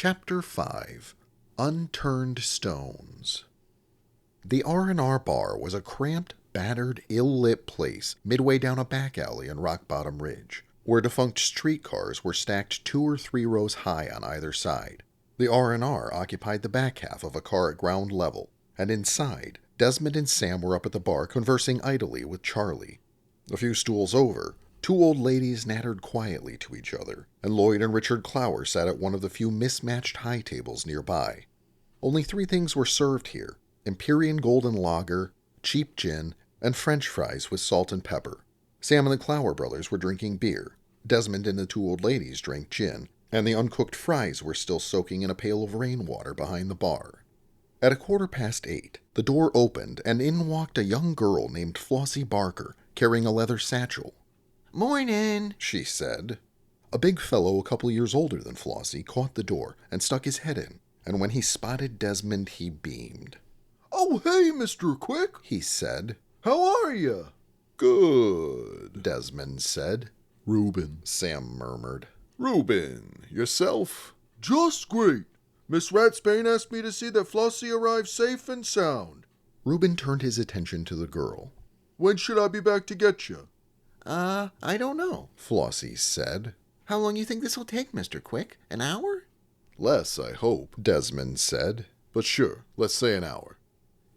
Chapter 5 Unturned Stones. The R&R Bar was a cramped, battered, ill-lit place midway down a back alley in Rock Bottom Ridge, where defunct streetcars were stacked 2 or 3 rows high on either side. The R&R occupied the back half of a car at ground level, and inside, Desmond and Sam were up at the bar conversing idly with Charlie. A few stools over, 2 old ladies nattered quietly to each other, and Lloyd and Richard Clower sat at one of the few mismatched high tables nearby. Only 3 things were served here: Empyrean Golden Lager, cheap gin, and French fries with salt and pepper. Sam and the Clower brothers were drinking beer. Desmond and the 2 old ladies drank gin, and the uncooked fries were still soaking in a pail of rainwater behind the bar. At 8:15, the door opened, and in walked a young girl named Flossie Barker, carrying a leather satchel. "Mornin'," she said. A big fellow a couple years older than Flossie caught the door and stuck his head in, and when he spotted Desmond, he beamed. "Oh, hey, Mr. Quick," he said. "How are you?" "Good," Desmond said. "Reuben," Sam murmured. "Reuben, yourself?" "Just great. Miss Ratsbane asked me to see that Flossie arrived safe and sound." Reuben turned his attention to the girl. "When should I be back to get you?" I don't know," Flossie said. "How long you think this will take, Mr. Quick? An hour?" "Less, I hope," Desmond said. "But sure, let's say an hour."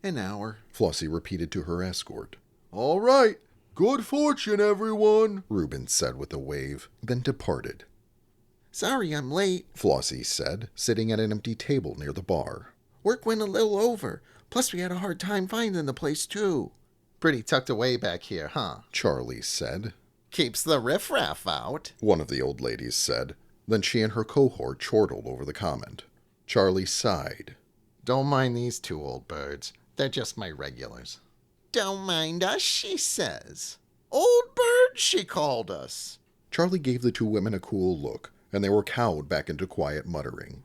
"An hour," Flossie repeated to her escort. "All right. Good fortune, everyone," Reuben said with a wave, then departed. "Sorry I'm late," Flossie said, sitting at an empty table near the bar. "Work went a little over. Plus we had a hard time finding the place, too." "Pretty tucked away back here, huh?" Charlie said. "Keeps the riffraff out," one of the old ladies said. Then she and her cohort chortled over the comment. Charlie sighed. "Don't mind these 2 old birds. They're just my regulars." "Don't mind us," she says. "Old bird," she called us. Charlie gave the 2 women a cool look, and they were cowed back into quiet muttering.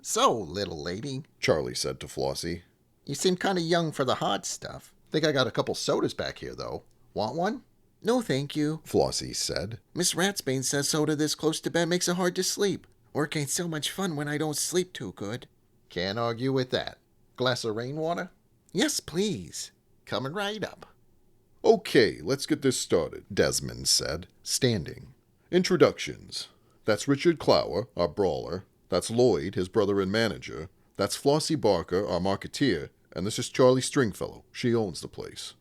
"So, little lady," Charlie said to Flossie, "You seem kind of young for the hard stuff. Think I got a couple sodas back here, though. Want one?" "No, thank you," Flossie said. "Miss Ratsbane says soda this close to bed makes it hard to sleep. Work ain't so much fun when I don't sleep too good." "Can't argue with that. Glass of rainwater?" "Yes, please." "Coming right up." "Okay, let's get this started," Desmond said, standing. "Introductions. That's Richard Clower, our Brawler. That's Lloyd, his brother and manager. That's Flossie Barker, our marketeer. And this is Charlie Stringfellow. She owns the place."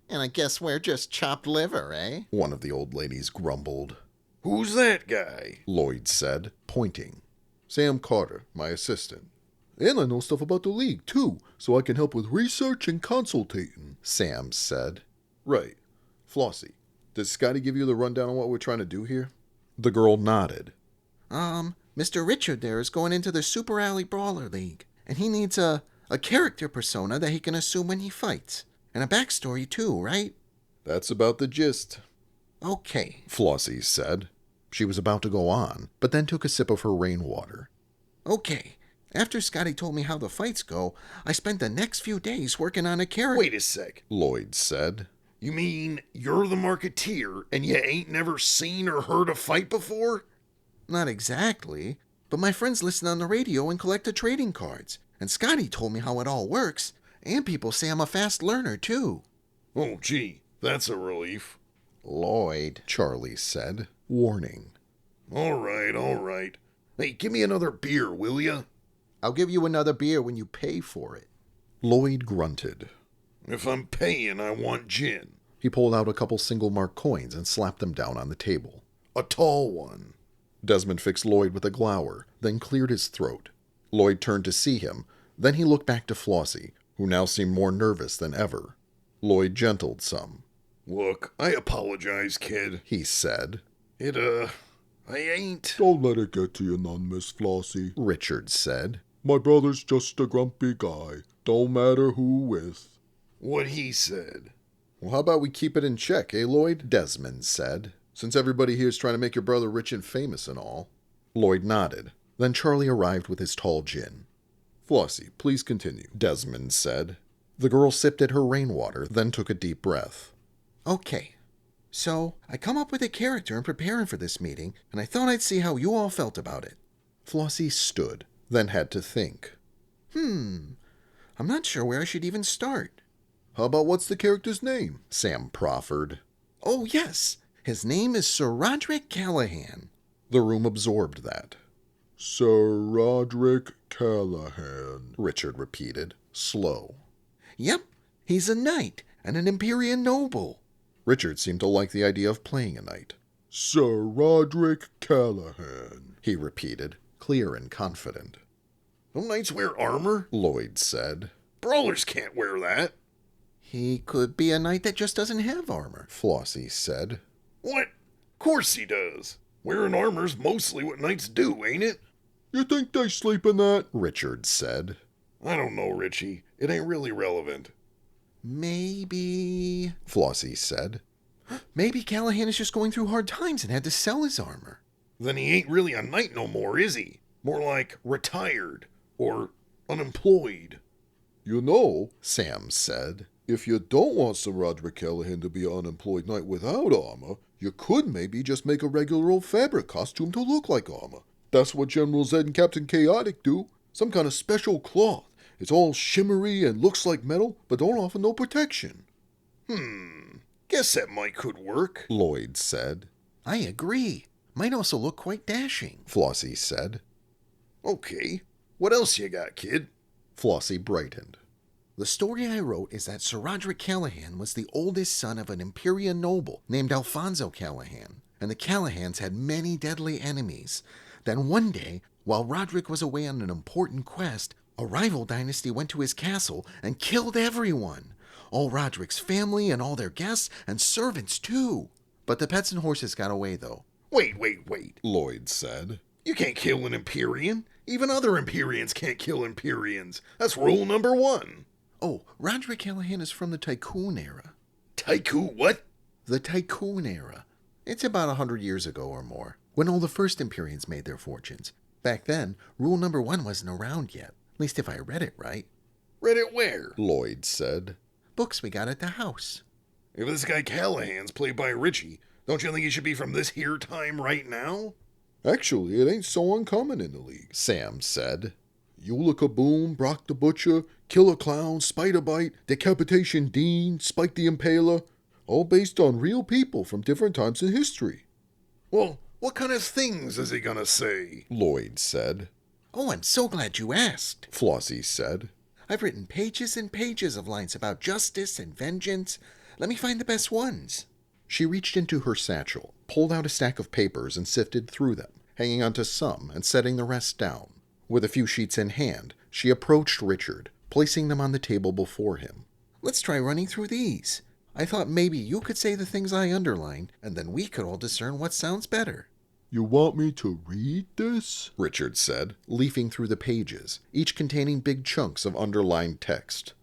"And I guess we're just chopped liver, eh?" one of the old ladies grumbled. "Who's that guy?" Lloyd said, pointing. "Sam Carter, my assistant. And I know stuff about the league, too, so I can help with research and consultating," Sam said. "Right. Flossie, did Scotty give you the rundown on what we're trying to do here?" The girl nodded. Mr. Richard there is going into the Super Alley Brawler League, and he needs a character persona that he can assume when he fights. And a backstory, too, right?" "That's about the gist." "Okay," Flossie said. She was about to go on, but then took a sip of her rainwater. "Okay. After Scotty told me how the fights go, I spent the next few days working on a character." "Wait a sec," Lloyd said. "You mean you're the marketeer and you ain't never seen or heard a fight before?" "Not exactly, but my friends listen on the radio and collect the trading cards, and Scotty told me how it all works, and people say I'm a fast learner, too." "Oh, gee, that's a relief." "Lloyd," Charlie said, warning. All right. Hey, give me another beer, will ya?" "I'll give you another beer when you pay for it." Lloyd grunted. "If I'm paying, I want gin. He pulled out a couple single-mark coins and slapped them down on the table. A tall one." Desmond fixed Lloyd with a glower, then cleared his throat. Lloyd turned to see him, then he looked back to Flossie, who now seemed more nervous than ever. Lloyd gentled some. "Look, I apologize, kid," he said. I ain't..." "Don't let it get to you none, Miss Flossie," Richard said. "My brother's just a grumpy guy. Don't matter who with." "What he said." "Well, how about we keep it in check, eh, Lloyd?" Desmond said. "Since everybody here's trying to make your brother rich and famous and all." Lloyd nodded. Then Charlie arrived with his tall gin. "Flossie, please continue," Desmond said. The girl sipped at her rainwater, then took a deep breath. "Okay. So, I come up with a character in preparing for this meeting, and I thought I'd see how you all felt about it." Flossie stood, then had to think. I'm not sure where I should even start. How about what's the character's name? Sam proffered. Oh, yes. His name is Sir Roderick Callahan. The room absorbed that. Sir Roderick Callahan, Richard repeated, slow. Yep, he's a knight and an Imperial noble. Richard seemed to like the idea of playing a knight. Sir Roderick Callahan, He repeated, clear and confident. Don't knights wear armor? Lloyd said. Brawlers can't wear that. He could be a knight that just doesn't have armor. Flossie said. What? Course he does. Wearing armor's mostly what knights do, ain't it? You think they sleep in that? Richard said. I don't know, Richie. It ain't really relevant. Maybe Flossie said. Maybe Callahan is just going through hard times and had to sell his armor. Then he ain't really a knight no more, is he? More like retired or unemployed. You know, Sam said. if you don't want Sir Roderick Callahan to be an unemployed knight without armor, you could maybe just make a regular old fabric costume to look like armor. That's what General Zed and Captain Chaotic do. Some kind of special cloth. It's all shimmery and looks like metal, but don't offer no protection. Guess that might could work. Lloyd said. I agree. Might also look quite dashing. Flossie said. Okay. What else you got, kid? Flossie brightened. The story I wrote is that Sir Roderick Callahan was the oldest son of an Imperial noble named Alfonso Callahan, and the Callahans had many deadly enemies. Then one day, while Roderick was away on an important quest, a rival dynasty went to his castle and killed everyone. All Roderick's family and all their guests and servants too. But the pets and horses got away though. Wait. Lloyd said. You can't kill an Empyrean. Even other Empyreans can't kill Empyreans. That's rule number 1. Oh, Roderick Callahan is from the Tycoon era. Tycoon what? The Tycoon era. It's about 100 years ago or more, when all the first Empyreans made their fortunes. Back then, rule number 1 wasn't around yet. At least if I read it right. Read it where? Lloyd said. Books we got at the house. If this guy Callahan's played by Richie, don't you think he should be from this here time right now? Actually, it ain't so uncommon in the league. Sam said. Eula Boom, Brock the Butcher, Killer Clown, Spider Bite, Decapitation Dean, Spike the Impaler, all based on real people from different times in history. Well, what kind of things is he gonna say? Lloyd said. Oh, I'm so glad you asked. Flossie said. I've written pages and pages of lines about justice and vengeance. Let me find the best ones. She reached into her satchel, pulled out a stack of papers and sifted through them, hanging onto some and setting the rest down. With a few sheets in hand, she approached Richard, placing them on the table before him. Let's try running through these. I thought maybe you could say the things I underlined, and then we could all discern what sounds better. You want me to read this? Richard said, leafing through the pages, each containing big chunks of underlined text.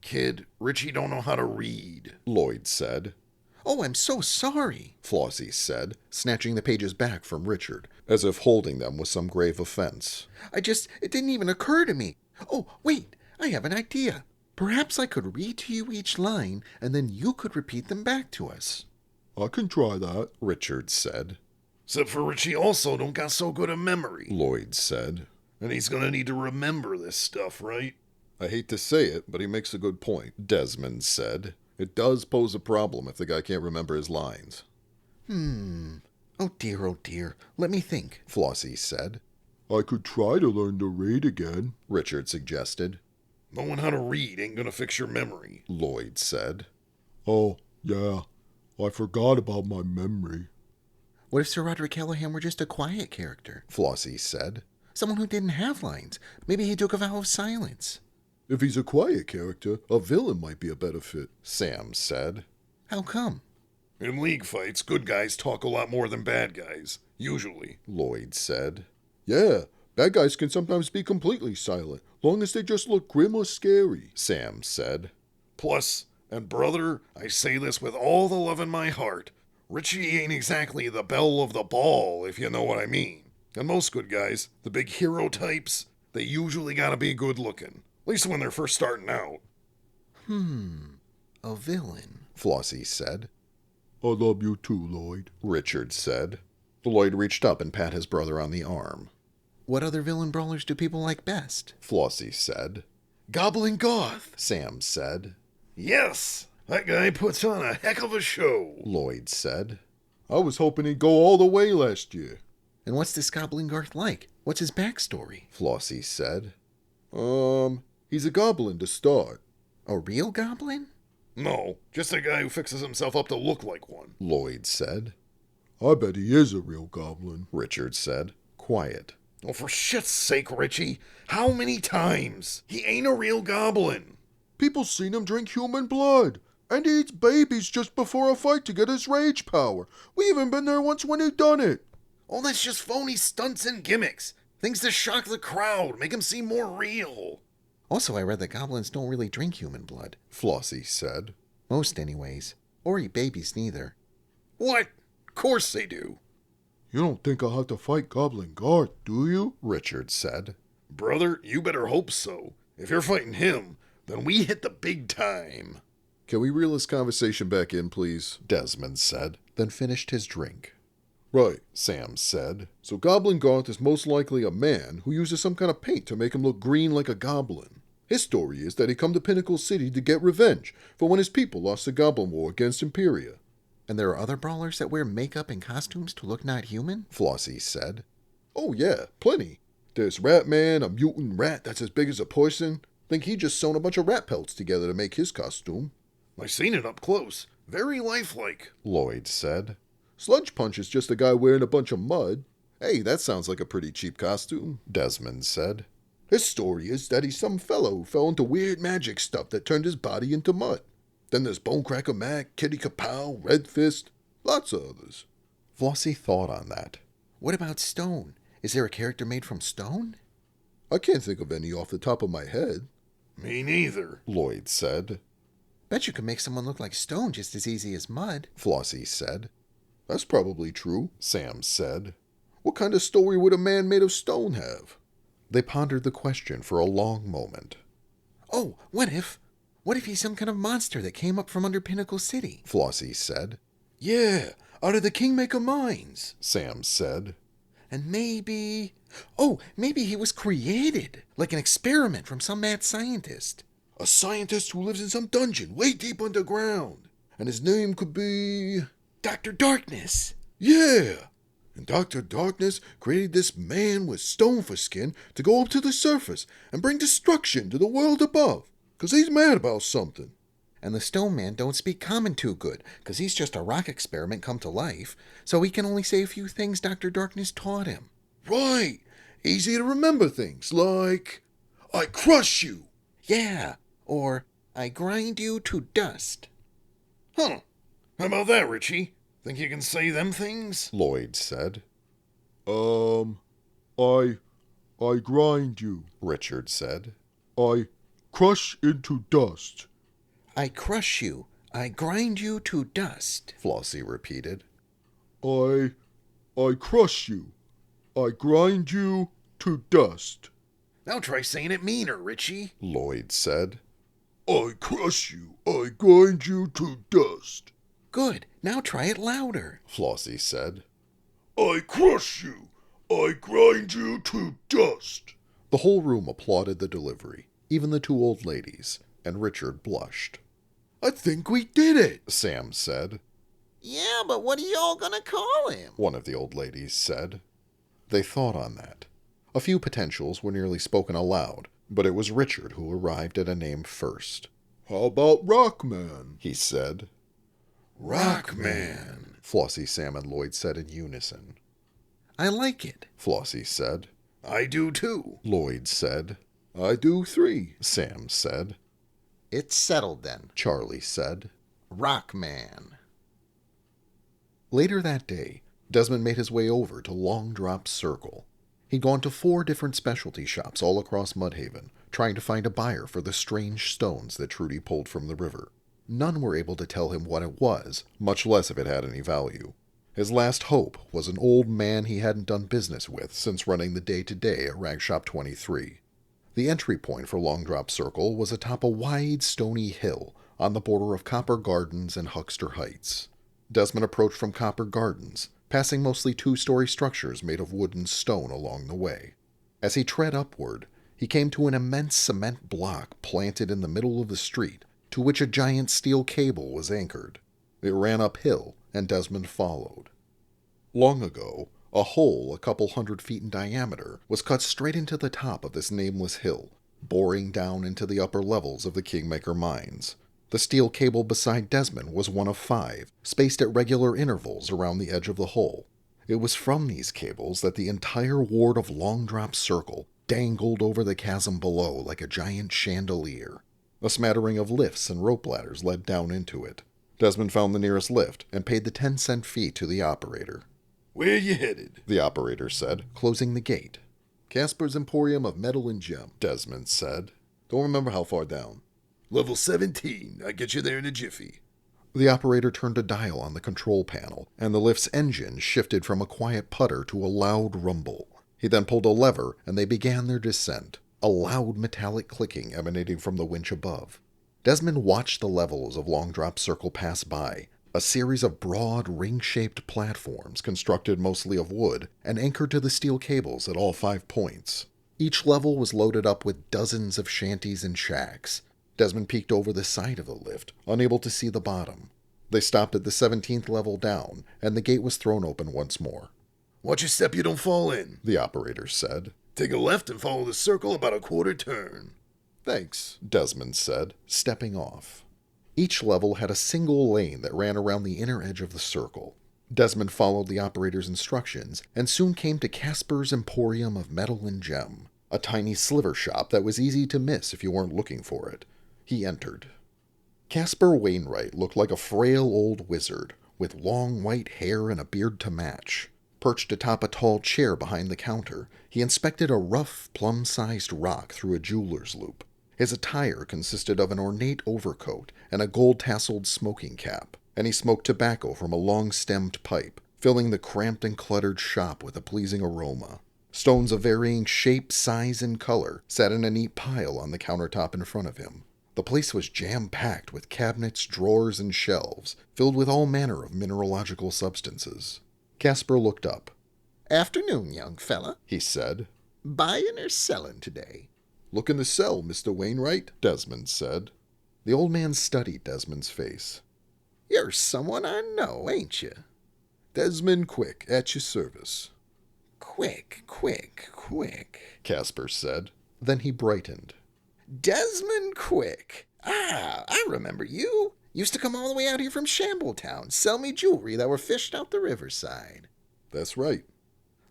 Kid, Richie don't know how to read. Lloyd said. Oh, I'm so sorry. Flossie said, snatching the pages back from Richard, as if holding them was some grave offense. It didn't even occur to me. Oh, wait, I have an idea. Perhaps I could read to you each line, and then you could repeat them back to us. I can try that, Richard said. Except for Richie also don't got so good a memory. Lloyd said. And he's gonna need to remember this stuff, right? I hate to say it, but he makes a good point, Desmond said. It does pose a problem if the guy can't remember his lines. Oh dear. Let me think. Flossie said. I could try to learn to read again, Richard suggested. Knowing how to read ain't gonna fix your memory. Lloyd said. Oh, yeah. I forgot about my memory. What if Sir Roderick Callahan were just a quiet character? Flossie said. Someone who didn't have lines. Maybe he took a vow of silence. If he's a quiet character, a villain might be a better fit, Sam said. How come? In league fights, good guys talk a lot more than bad guys. Usually. Lloyd said. Yeah, bad guys can sometimes be completely silent, long as they just look grim or scary, Sam said. Plus, and brother, I say this with all the love in my heart, Richie ain't exactly the belle of the ball, if you know what I mean. And most good guys, the big hero types, they usually gotta be good looking. At least when they're first starting out. A villain. Flossie said. I love you too, Lloyd. Richard said. Lloyd reached up and pat his brother on the arm. What other villain brawlers do people like best? Flossie said. Goblin Goth. Sam said. Yes, that guy puts on a heck of a show. Lloyd said. I was hoping he'd go all the way last year. And what's this Goblin Garth like? What's his backstory? Flossie said. He's a goblin to start. A real goblin? No, just a guy who fixes himself up to look like one. Lloyd said. I bet he is a real goblin. Richard said. Quiet. Oh, for shit's sake, Richie. How many times? He ain't a real goblin. People seen him drink human blood. And he eats babies just before a fight to get his rage power. We even been there once when he done it. Oh, that's just phony stunts and gimmicks. Things to shock the crowd, make him seem more real. Also, I read that goblins don't really drink human blood. Flossie said. Most anyways. Or eat babies neither. What? Of course they do. You don't think I'll have to fight Goblin Garth, do you? Richard said. Brother, you better hope so. If you're fighting him, then we hit the big time. Can we reel this conversation back in, please? Desmond said, then finished his drink. Right, Sam said. so Goblin Garth is most likely a man who uses some kind of paint to make him look green like a goblin. His story is that he come to Pinnacle City to get revenge for when his people lost the Goblin War against Imperia. And there are other brawlers that wear makeup and costumes to look not human? Flossie said. Oh yeah, plenty. There's Ratman, a mutant rat that's as big as a person. Think he just sewn a bunch of rat pelts together to make his costume. I seen it up close. Very lifelike. Lloyd said. Sludge Punch is just a guy wearing a bunch of mud. Hey, that sounds like a pretty cheap costume, Desmond said. His story is that he's some fellow who fell into weird magic stuff that turned his body into mud. Then there's Bonecracker Mac, Kitty Kapow, Red Fist, lots of others. Flossie thought on that. What about stone? Is there a character made from stone? I can't think of any off the top of my head. Me neither. Lloyd said. Bet you can make someone look like stone just as easy as mud. Flossie said. That's probably true. Sam said. What kind of story would a man made of stone have? They pondered the question for a long moment. Oh, what if he's some kind of monster that came up from under Pinnacle City? Flossie said. Yeah, out of the Kingmaker mines, Sam said. And maybe he was created, like an experiment from some mad scientist. a scientist who lives in some dungeon way deep underground. And his name could be... Dr. Darkness. Yeah! And Dr. Darkness created this man with stone for skin to go up to the surface and bring destruction to the world above, 'cause he's mad about something. And the stone man don't speak common too good, 'cause he's just a rock experiment come to life, so he can only say a few things Dr. Darkness taught him. Right! Easy to remember things like, I crush you! Yeah, or I grind you to dust. Huh. How about that, Richie? Think you can say them things? Lloyd said. I grind you. Richard said. I crush into dust. I crush you. I grind you to dust. Flossie repeated. I crush you. I grind you to dust. Now try saying it meaner, Richie. Lloyd said. I crush you. I grind you to dust. Good. Now try it louder. Flossie said. I crush you. I grind you to dust. The whole room applauded the delivery, even the two old ladies, and Richard blushed. I think we did it, Sam said. Yeah, but what are y'all gonna call him? One of the old ladies said. They thought on that. A few potentials were nearly spoken aloud, but it was Richard who arrived at a name first. How about Rockman? He said. Rockman. Flossie, Sam, and Lloyd said in unison. I like it. Flossie said. I do too. Lloyd said. I do 3. Sam said. It's settled then. Charlie said. Rockman. Later that day, Desmond made his way over to Long Drop Circle. He'd gone to 4 different specialty shops all across Mudhaven, trying to find a buyer for the strange stones that Trudy pulled from the river. None were able to tell him what it was, much less if it had any value. His last hope was an old man he hadn't done business with since running the day-to-day at Rag Shop 23. The entry point for Long Drop Circle was atop a wide, stony hill on the border of Copper Gardens and Huckster Heights. Desmond approached from Copper Gardens, passing mostly 2-story structures made of wood and stone along the way. As he tread upward, he came to an immense cement block planted in the middle of the street, to which a giant steel cable was anchored. It ran uphill, and Desmond followed. Long ago, a hole a couple 100 feet in diameter was cut straight into the top of this nameless hill, boring down into the upper levels of the Kingmaker mines. The steel cable beside Desmond was one of 5, spaced at regular intervals around the edge of the hole. It was from these cables that the entire ward of Long Drop Circle dangled over the chasm below like a giant chandelier. A smattering of lifts and rope ladders led down into it. Desmond found the nearest lift and paid the 10-cent fee to the operator. Where you headed? The operator said, closing the gate. Casper's Emporium of Metal and Gem, Desmond said. Don't remember how far down. Level 17. I get you there in a jiffy. The operator turned a dial on the control panel, and the lift's engine shifted from a quiet putter to a loud rumble. He then pulled a lever, and they began their descent, a loud metallic clicking emanating from the winch above. Desmond watched the levels of Long Drop Circle pass by, a series of broad, ring-shaped platforms constructed mostly of wood and anchored to the steel cables at all 5 points. Each level was loaded up with dozens of shanties and shacks. Desmond peeked over the side of the lift, unable to see the bottom. They stopped at the 17th level down, and the gate was thrown open once more. Watch your step you don't fall in, the operator said. Take a left and follow the circle about a quarter turn. Thanks, Desmond said, stepping off. Each level had a single lane that ran around the inner edge of the circle. Desmond followed the operator's instructions and soon came to Casper's Emporium of Metal and Gem, a tiny sliver shop that was easy to miss if you weren't looking for it. He entered. Casper Wainwright looked like a frail old wizard, with long white hair and a beard to match. Perched atop a tall chair behind the counter, he inspected a rough, plum-sized rock through a jeweler's loop. His attire consisted of an ornate overcoat and a gold-tasseled smoking cap, and he smoked tobacco from a long-stemmed pipe, filling the cramped and cluttered shop with a pleasing aroma. Stones of varying shape, size, and color sat in a neat pile on the countertop in front of him. The place was jam-packed with cabinets, drawers, and shelves, filled with all manner of mineralogical substances. Casper looked up. "Afternoon, young fella," he said. "Buying or selling today?" Looking to sell, Mr. Wainwright, Desmond said. The old man studied Desmond's face. "You're someone I know, ain't you?" Desmond Quick, at your service. Quick, Casper said. Then he brightened. Desmond Quick. I remember you. Used to come all the way out here from Shambletown, sell me jewelry that were fished out the riverside. That's right.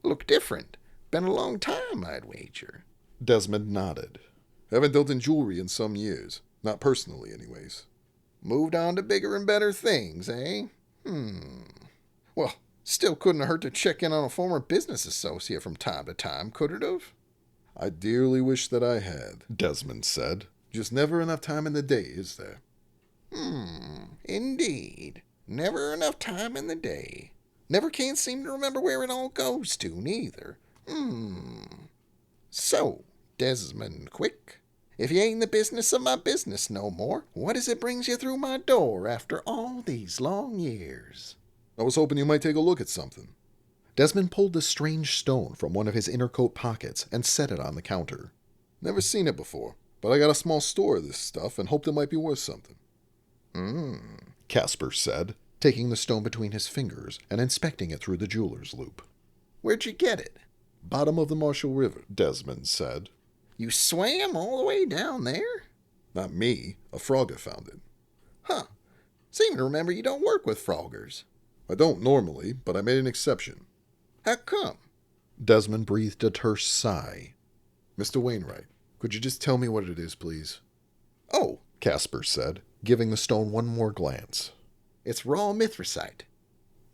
Look different. Been a long time, I'd wager. Desmond nodded. Haven't dealt in jewelry in some years. Not personally, anyways. Moved on to bigger and better things, eh? Well, still couldn't have hurt to check in on a former business associate from time to time, could it have? I dearly wish that I had, Desmond said. Just never enough time in the day, is there? Indeed. Never enough time in the day. Never can seem to remember where it all goes to, neither. So, Desmond Quick, if you ain't in the business of my business no more, what is it brings you through my door after all these long years? I was hoping you might take a look at something. Desmond pulled the strange stone from one of his inner coat pockets and set it on the counter. Never seen it before, but I got a small store of this stuff and hoped it might be worth something. Casper said, taking the stone between his fingers and inspecting it through the jeweler's loop. Where'd you get it? Bottom of the Marshall River, Desmond said. You swam all the way down there? Not me. A frogger found it. Huh. Seem to remember you don't work with froggers. I don't normally, but I made an exception. How come? Desmond breathed a terse sigh. Mr. Wainwright, could you just tell me what it is, please? Oh, Casper said, giving the stone one more glance. It's raw mithracite.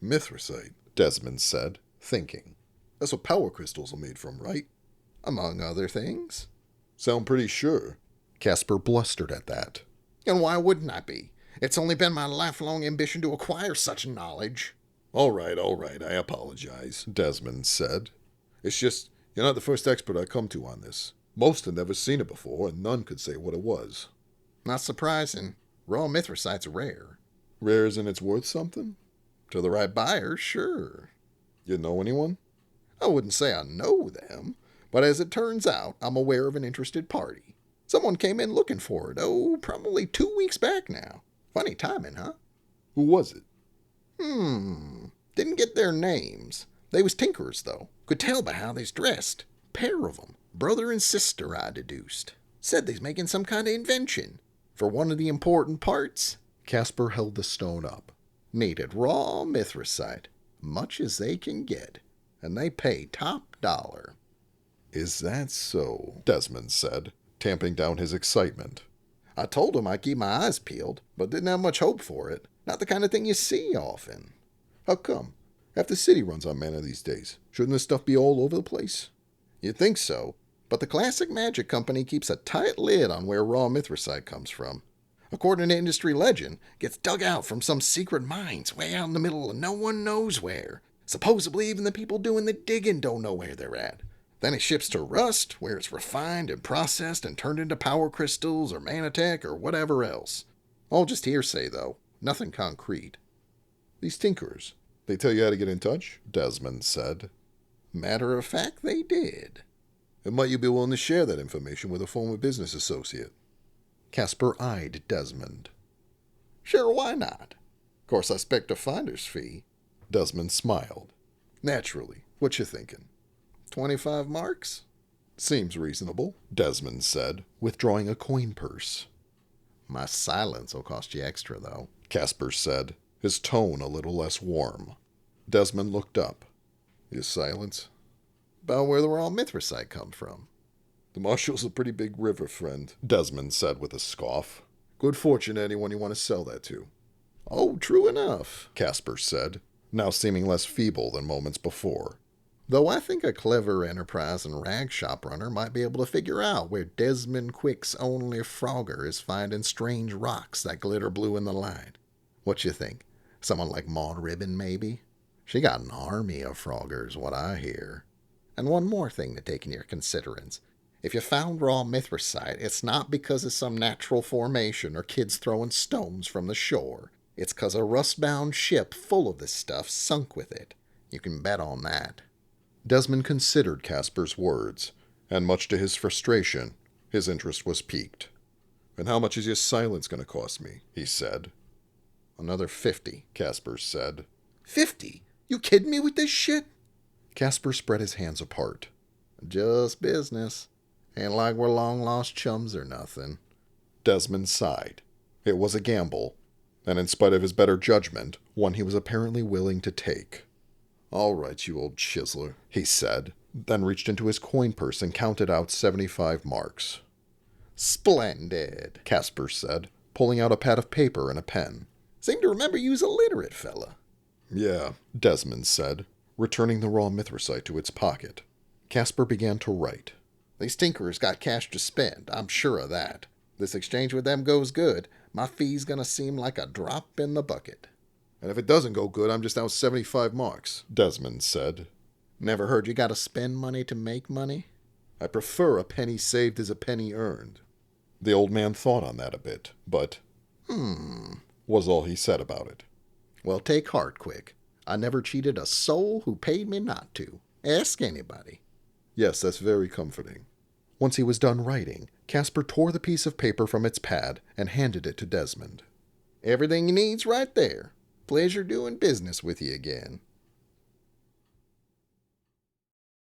Mithracite, Desmond said, thinking. That's what power crystals are made from, right? Among other things. Sound pretty sure. Casper blustered at that. And why wouldn't I be? It's only been my lifelong ambition to acquire such knowledge. All right, I apologize, Desmond said. It's just, you're not the first expert I come to on this. Most have never seen it before, and none could say what it was. Not surprising. Raw mithracite's rare. Rare as in it's worth something? To the right buyer, sure. You know anyone? I wouldn't say I know them, But as it turns out, I'm aware of an interested party. Someone came in looking for it, probably 2 weeks back now. Funny timing, huh? Who was it? Didn't get their names. They was tinkers, though. Could tell by how they's dressed. Pair of 'em. Brother and sister, I deduced. Said they's making some kind of invention. For one of the important parts, Casper held the stone up. needed raw mithracite. Much as they can get. And they pay top dollar. Is that so? Desmond said, tamping down his excitement. I told 'em I'd keep my eyes peeled, but didn't have much hope for it. Not the kind of thing you see often. How come? Half the city runs on mana these days. Shouldn't this stuff be all over the place? You'd think so, but the Classic Magic Company keeps a tight lid on where raw mithracite comes from. According to industry legend, gets dug out from some secret mines way out in the middle of no one knows where. Supposedly even the people doing the digging don't know where they're at. Then it ships to Rust, where it's refined and processed and turned into power crystals or manatech or whatever else. All just hearsay, though. Nothing concrete. These tinkers, they tell you how to get in touch? Desmond said. Matter of fact, they did. And might you be willing to share that information with a former business associate? Casper eyed Desmond. Sure, why not? Of course, I expect a finder's fee. Desmond smiled. Naturally. What you thinking? 25 marks? Seems reasonable, Desmond said, withdrawing a coin purse. My silence will cost you extra, though, Casper said, his tone a little less warm. Desmond looked up. Your silence? About where the raw mithracite comes from. The Marshall's a pretty big river, friend, Desmond said with a scoff. Good fortune to anyone you want to sell that to. Oh, true enough, Casper said, now seeming less feeble than moments before. Though I think a clever enterprise and rag shop runner might be able to figure out where Desmond Quick's only frogger is finding strange rocks that glitter blue in the light. What you think? Someone like Maud Ribbon, maybe? She got an army of froggers, what I hear. And one more thing to take in your considerance. If you found raw mithracite, it's not because of some natural formation or kids throwing stones from the shore. It's 'cause a rust-bound ship full of this stuff sunk with it. You can bet on that. Desmond considered Casper's words, and much to his frustration, his interest was piqued. And how much is your silence going to cost me? He said. Another 50, Casper said. 50? You kidding me with this shit? Casper spread his hands apart. Just business. Ain't like we're long-lost chums or nothing. Desmond sighed. It was a gamble, and in spite of his better judgment, one he was apparently willing to take. All right, you old chiseler, he said, then reached into his coin purse and counted out 75 marks. Splendid, Casper said, pulling out a pad of paper and a pen. Seem to remember you's a literate fella. Yeah, Desmond said, returning the raw mithracite to its pocket. Casper began to write. These tinkerers got cash to spend, I'm sure of that. This exchange with them goes good, my fee's gonna seem like a drop in the bucket. And if it doesn't go good, I'm just out 75 marks, Desmond said. Never heard you gotta spend money to make money? I prefer a penny saved as a penny earned. The old man thought on that a bit, but, was all he said about it. Well, take heart quick. I never cheated a soul who paid me not to. Ask anybody. Yes, that's very comforting. Once he was done writing, Casper tore the piece of paper from its pad and handed it to Desmond. Everything you need's right there. Pleasure doing business with you again.